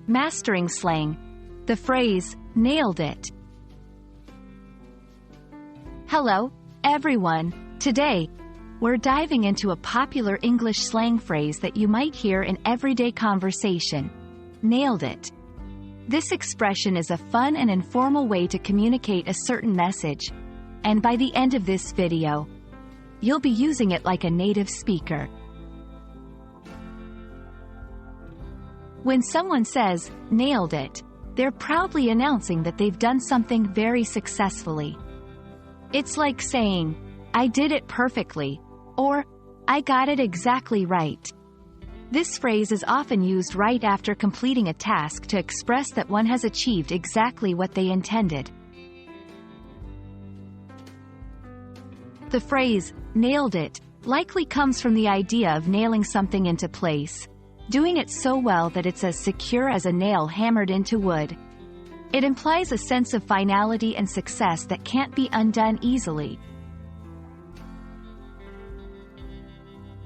Mastering slang. The phrase, nailed it. Hello, everyone. Today, we're diving into a popular English slang phrase that you might hear in everyday conversation. Nailed it. This expression is a fun and informal way to communicate a certain message, and by the end of this video, you'll be using it like a native speaker. When someone says, nailed it, they're proudly announcing that they've done something very successfully. It's like saying, I did it perfectly, or, I got it exactly right. This phrase is often used right after completing a task to express that one has achieved exactly what they intended. The phrase, nailed it, likely comes from the idea of nailing something into place, doing it so well that it's as secure as a nail hammered into wood. It implies a sense of finality and success that can't be undone easily.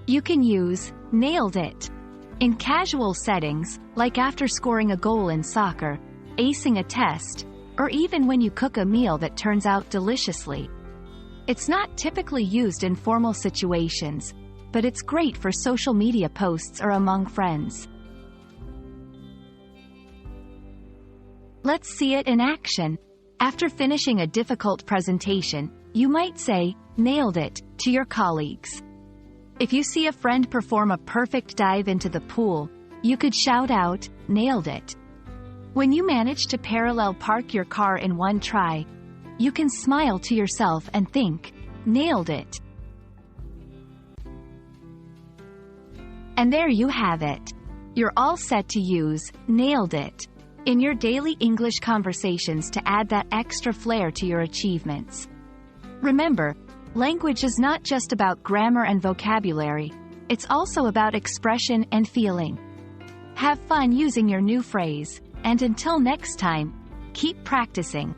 You can use nailed it in casual settings, like after scoring a goal in soccer, acing a test, or even when you cook a meal that turns out deliciously. It's not typically used in formal situations, but it's great for social media posts or among friends. Let's see it in action. After finishing a difficult presentation, you might say, nailed it, to your colleagues. If you see a friend perform a perfect dive into the pool, you could shout out, nailed it. When you manage to parallel park your car in one try, you can smile to yourself and think, nailed it. And there you have it. You're all set to use nailed it in your daily English conversations to add that extra flair to your achievements. Remember, language is not just about grammar and vocabulary, it's also about expression and feeling. Have fun using your new phrase, and until next time, keep practicing.